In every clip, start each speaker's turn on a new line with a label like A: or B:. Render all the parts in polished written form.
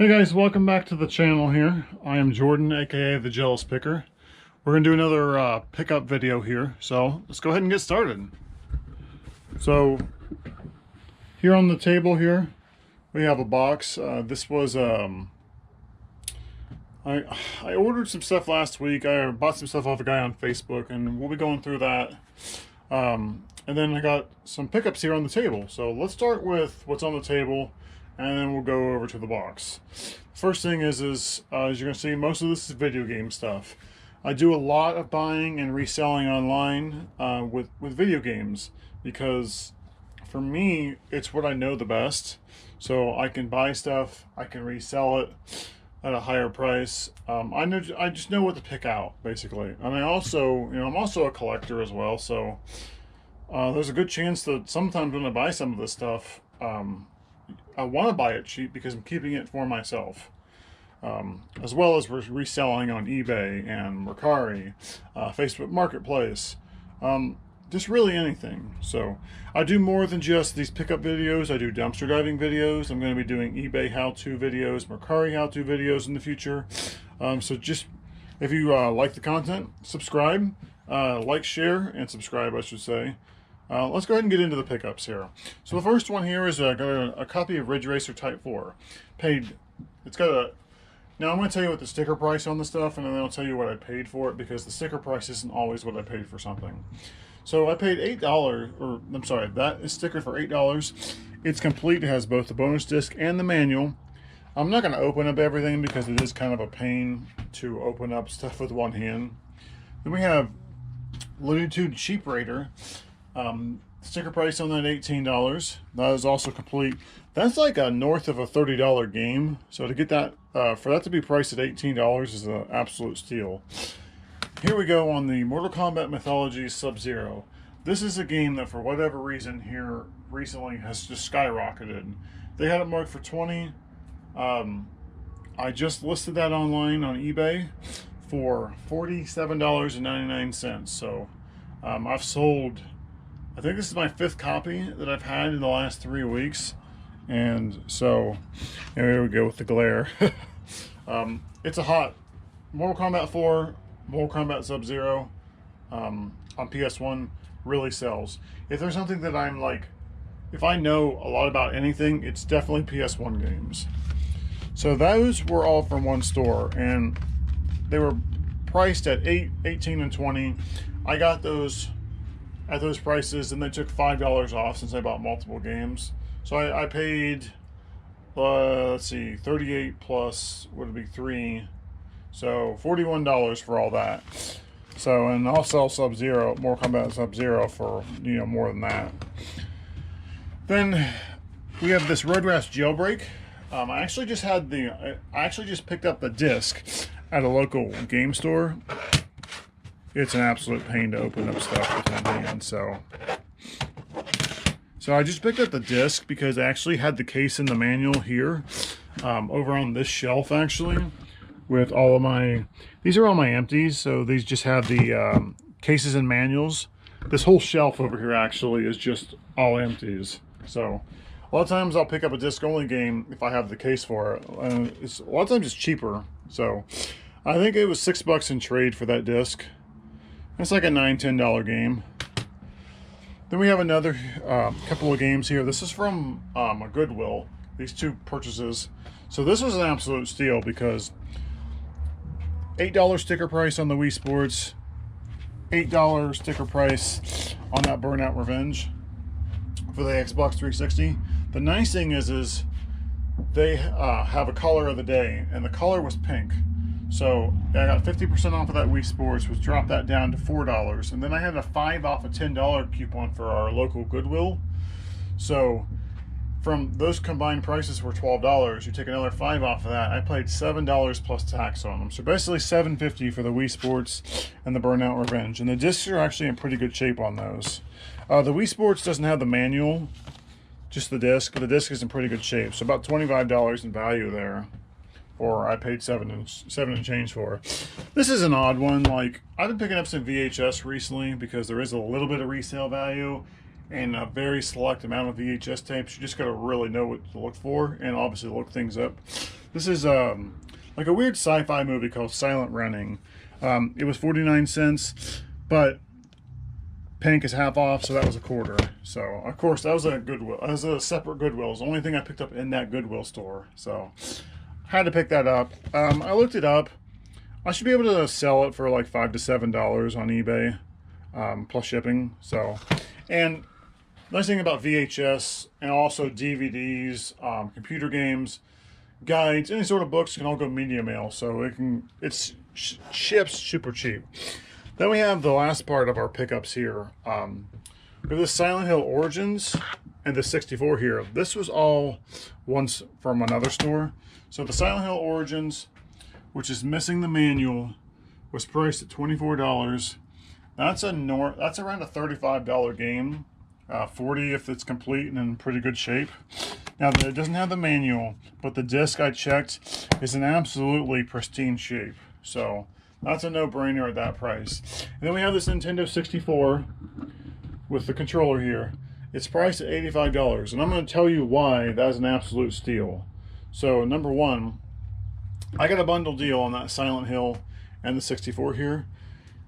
A: Hey guys, welcome back to the channel here. I am Jordan, aka the Jealous Picker. We're gonna do another pickup video here, so let's go ahead and get started. So here on the table here, we have a box. This was I ordered some stuff last week. I bought some stuff off a guy on Facebook, and we'll be going through that. And then I got some pickups here on the table. So let's start with what's on the table, and then we'll go over to the box. First thing is as you're going to see, most of this is video game stuff. I do a lot of buying and reselling online with video games, because for me, it's what I know the best. So I can buy stuff, I can resell it at a higher price. I just know what to pick out, basically. And I'm also a collector as well, so there's a good chance that sometimes when I buy some of this stuff, I want to buy it cheap because I'm keeping it for myself, as well as reselling on eBay and Mercari, Facebook Marketplace, just really anything. So I do more than just these pickup videos. I do dumpster diving videos. I'm going to be doing eBay how-to videos, Mercari how-to videos in the future. So just, if you like the content, subscribe, like, share, and subscribe, I should say. Let's go ahead and get into the pickups here. So the first one here is got a copy of Ridge Racer Type 4. Now I'm going to tell you what the sticker price on the stuff, and then I'll tell you what I paid for it, because the sticker price isn't always what I paid for something. So I paid $8, or I'm sorry, that is stickered for $8. It's complete. It has both the bonus disc and the manual. I'm not going to open up everything because it is kind of a pain to open up stuff with one hand. Then we have Looney Tunes Cheap Raider. Sticker price on that $18. That is also complete. That's like a north of a $30 game. So to get that, for that to be priced at $18 is an absolute steal. Here we go on the Mortal Kombat Mythology Sub-Zero. This is a game that for whatever reason here recently has just skyrocketed. They had it marked for $20. I just listed that online on eBay for $47.99. So I've sold, I think this is my 5th copy that I've had in the last 3 weeks. And so here we go with the glare. It's a hot Mortal Kombat 4, Mortal Kombat Sub-Zero on PS1 really sells. If there's something that I'm like, if I know a lot about anything, it's definitely PS1 games. So those were all from one store, and they were priced at $8, $18, and $20. I got those at those prices, and they took $5 off since I bought multiple games. So I paid, let's see, 38 plus, would it be 3? So $41 for all that. So, and I'll sell Sub-Zero, Mortal Kombat Sub-Zero for, more than that. Then we have this Road Rash Jailbreak. I actually just picked up the disc at a local game store. It's an absolute pain to open up stuff with one hand, so I just picked up the disc because I actually had the case and the manual here, over on this shelf actually, with all of my, these are all my empties, so these just have the cases and manuals. This whole shelf over here actually is just all empties. So a lot of times I'll pick up a disc-only game if I have the case for it. A lot of times it's cheaper, so I think it was $6 in trade for that disc. It's like a $9, $10 game. Then we have another couple of games here. This is from a Goodwill, these 2 purchases. So this was an absolute steal because $8 sticker price on the Wii Sports, $8 sticker price on that Burnout Revenge for the Xbox 360. The nice thing is they have a color of the day, and the color was pink. So I got 50% off of that Wii Sports, which dropped that down to $4. And then I had a 5 off a $10 coupon for our local Goodwill. So from those combined prices were $12. You take another 5 off of that. I paid $7 plus tax on them. So basically $7.50 for the Wii Sports and the Burnout Revenge. And the discs are actually in pretty good shape on those. The Wii Sports doesn't have the manual, just the disc, but the disc is in pretty good shape. So about $25 in value there. Or I paid seven and change for. This is an odd one. Like, I've been picking up some VHS recently because there is a little bit of resale value, and a very select amount of VHS tapes. You just gotta really know what to look for, and obviously look things up. This is like a weird sci-fi movie called Silent Running. It was 49 cents, but Pink is half off, so that was a quarter. So of course that was a Goodwill. That was a separate Goodwill. It was the only thing I picked up in that Goodwill store. So had to pick that up. I looked it up. I should be able to sell it for like $5 to $7 on eBay, plus shipping. So, and nice thing about VHS and also DVDs, computer games, guides, any sort of books can all go media mail. So it ships super cheap. Then we have the last part of our pickups here. We have the Silent Hill Origins and the 64 here. This was all once from another store. So the Silent Hill Origins, which is missing the manual, was priced at $24. That's around a $35 game, 40 if it's complete and in pretty good shape. Now it doesn't have the manual, but the disc I checked is in absolutely pristine shape. So that's a no-brainer at that price. And then we have this Nintendo 64 with the controller here. It's priced at $85, and I'm going to tell you why that is an absolute steal. So number one, I got a bundle deal on that Silent Hill and the 64 here.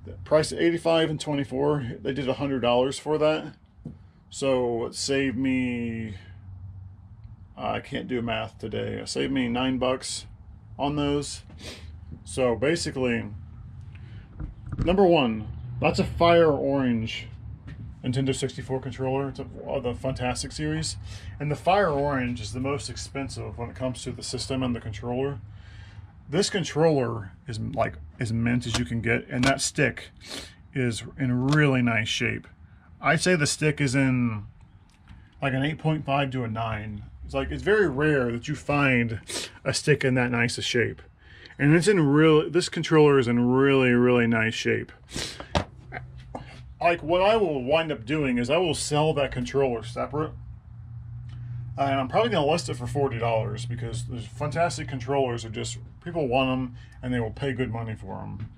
A: The price at $85 and $24. They did $100 for that. So it saved me, I can't do math today. It saved me $9 on those. So basically, number one, that's a fire orange Nintendo 64 controller. It's the FUNTASTIC series. And the fire orange is the most expensive when it comes to the system and the controller. This controller is like as mint as you can get, and that stick is in really nice shape. I'd say the stick is in like an 8.5 to a 9. It's very rare that you find a stick in that nice a shape. And this controller is in really, really nice shape. Like what I will wind up doing is I will sell that controller separate. And I'm probably going to list it for $40 because those FUNTASTIC controllers are just, people want them and they will pay good money for them.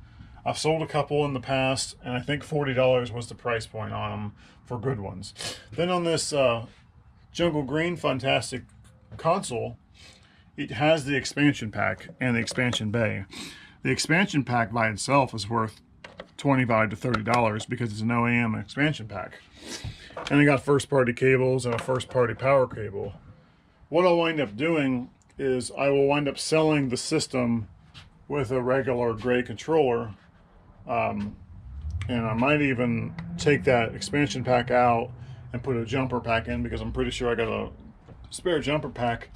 A: I've sold a couple in the past, and I think $40 was the price point on them for good ones. Then on this Jungle Green FUNTASTIC console, it has the expansion pack and the expansion bay. The expansion pack by itself is worth $25 to $30 because it's an OEM expansion pack. And they got first party cables and a first party power cable. What I'll wind up doing is I will wind up selling the system with a regular gray controller. And I might even take that expansion pack out and put a jumper pack in because I'm pretty sure I got a spare jumper pack.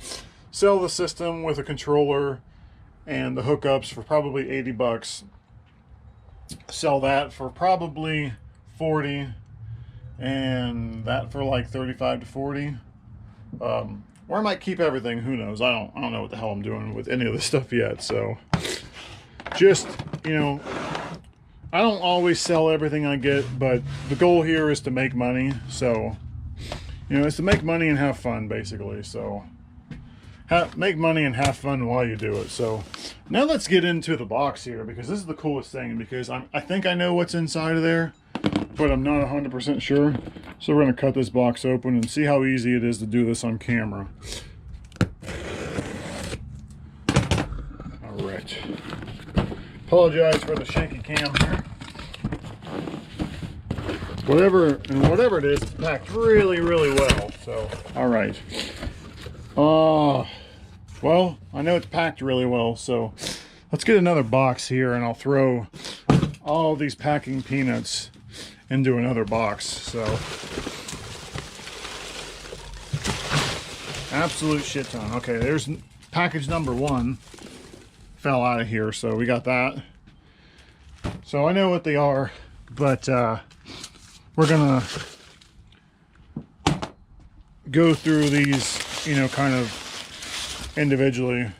A: Sell the system with a controller and the hookups for probably $80. Sell that for probably $40, and that for like $35 to $40. Or I might keep everything. Who knows? I don't know what the hell I'm doing with any of this stuff yet. So just, you know, I don't always sell everything I get, but the goal here is to make money. So, you know, it's to make money and have fun, basically. So make money and have fun while you do it. So now let's get into the box here, because this is the coolest thing, because I think I know what's inside of there, but I'm not 100% sure. So we're going to cut this box open and see how easy it is to do this on camera. All right. Apologize for the shaky cam here. Whatever it is, it's packed really, really well. So, all right. Well, I know it's packed really well, so let's get another box here, and I'll throw all these packing peanuts into another box. So, absolute shit ton. Okay, there's package number 1. Fell out of here, so we got that. So I know what they are, but we're gonna go through these, you know, kind of individually.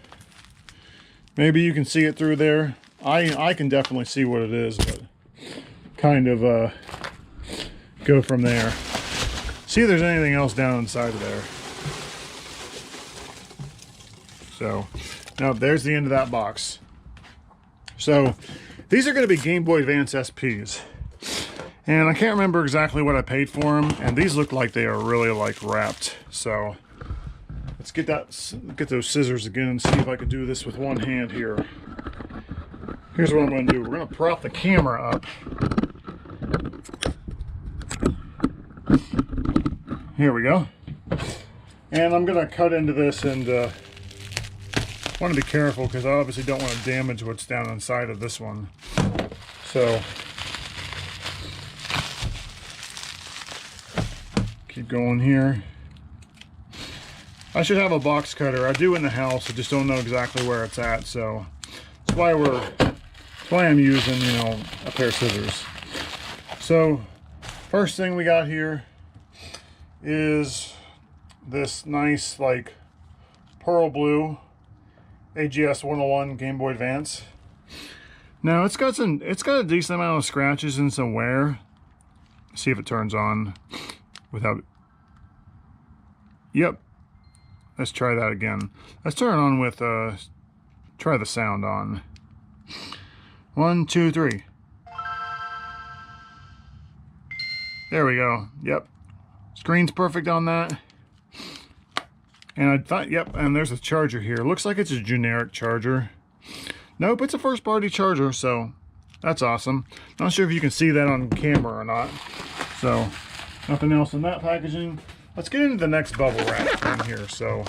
A: Maybe you can see it through there. I can definitely see what it is, but kind of go from there. See if there's anything else down inside of there. So now there's the end of that box. So these are going to be Game Boy Advance SPs. And I can't remember exactly what I paid for them, and these look like they are really like wrapped. So let's get those scissors again and see if I can do this with one hand here. Here's what I'm going to do. We're going to prop the camera up. Here we go. And I'm going to cut into this, and want to be careful because I obviously don't want to damage what's down inside of this one. So keep going here. I should have a box cutter. I do in the house. I just don't know exactly where it's at. So that's why I'm using, you know, a pair of scissors. So first thing we got here is this nice like pearl blue AGS 101 Game Boy Advance. Now it's got a decent amount of scratches and some wear. See if it turns on without. Yep. Let's try that again. Let's turn it on with try the sound on. 1, 2, 3. There we go. Yep. Screen's perfect on that. And I thought, yep, and there's a charger here. Looks like it's a generic charger. Nope, it's a first party charger, so that's awesome. Not sure if you can see that on camera or not. So, nothing else in that packaging. Let's get into the next bubble wrap thing here. So,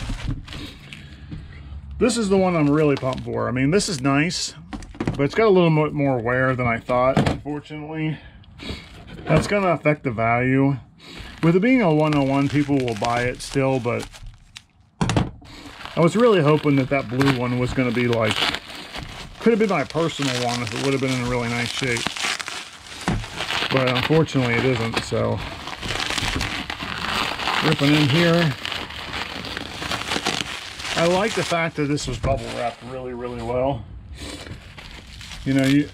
A: this is the one I'm really pumped for. I mean, this is nice, but it's got a little bit more wear than I thought, unfortunately. That's going to affect the value. With it being a 101, people will buy it still, but I was really hoping that that blue one was going to be like, could have been my personal one if it would have been in a really nice shape. But unfortunately it isn't, so. Ripping in here. I like the fact that this was bubble wrapped really, really well. You know, you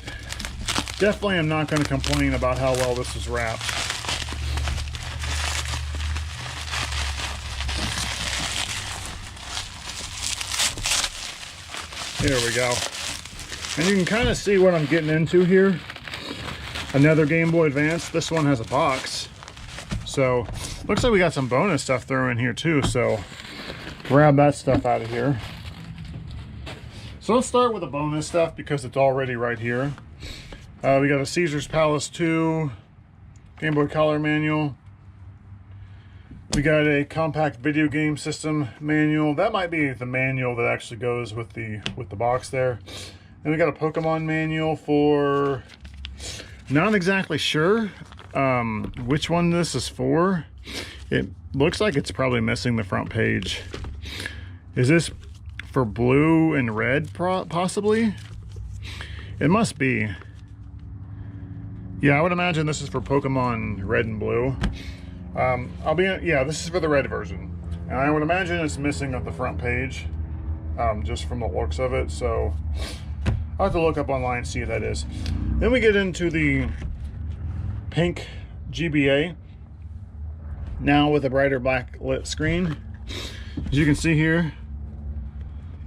A: definitely am not going to complain about how well this is wrapped. There we go. And you can kind of see what I'm getting into here. Another Game Boy Advance. This one has a box. So, looks like we got some bonus stuff thrown in here too. So, grab that stuff out of here. So, let's start with the bonus stuff because it's already right here. We got a Caesar's Palace 2 Game Boy Color manual. We got a compact video game system manual. That might be the manual that actually goes with the box there. And we got a Pokemon manual for, not exactly sure which one this is for. It looks like it's probably missing the front page. Is this for blue and red possibly? It must be. Yeah, I would imagine this is for Pokemon red and blue. Yeah, this is for the red version. And I would imagine it's missing at the front page, just from the looks of it. So I'll have to look up online and see if that is. Then we get into the pink GBA. Now with a brighter black lit screen. As you can see here,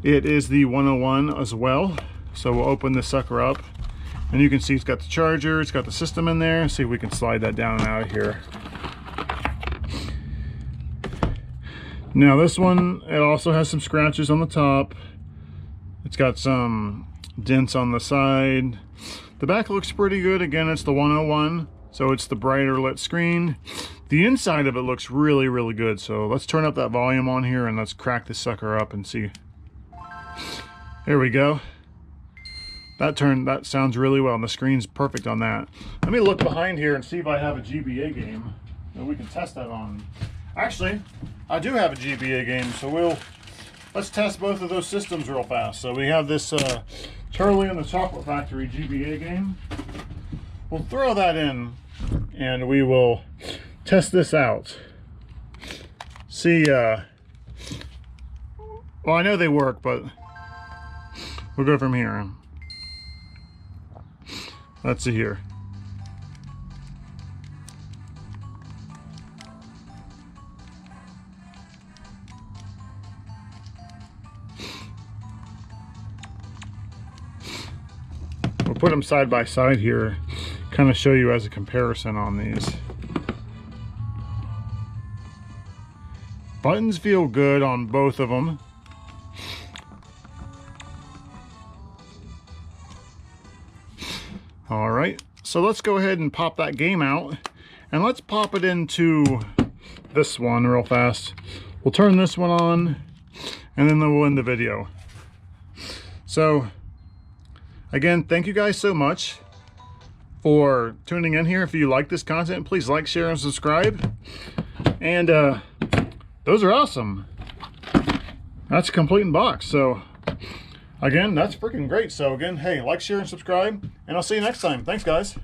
A: it is the 101 as well. So we'll open this sucker up. And you can see it's got the charger, it's got the system in there. See if we can slide that down and out of here. Now this one, it also has some scratches on the top. It's got some dents on the side. The back looks pretty good. Again, it's the 101, so it's the brighter lit screen. The inside of it looks really, really good. So let's turn up that volume on here and let's crack this sucker up and see. There we go. That sounds really well, and the screen's perfect on that. Let me look behind here and see if I have a GBA game that we can test that on. Actually, I do have a GBA game, so let's test both of those systems real fast. So we have this Charlie and the Chocolate Factory GBA game. We'll throw that in, and we will test this out. See, well, I know they work, but we'll go from here. Let's see here. We'll put them side by side here. kind of show you as a comparison on these. Buttons feel good on both of them. All right, so let's go ahead and pop that game out, and let's pop it into this one real fast. We'll turn this one on, and then we'll end the video. So again, thank you guys so much for tuning in here. If you like this content, please like, share, and subscribe. And those are awesome. That's a complete in box. So again, that's freaking great. So again, hey, like, share, and subscribe, and I'll see you next time. Thanks, guys.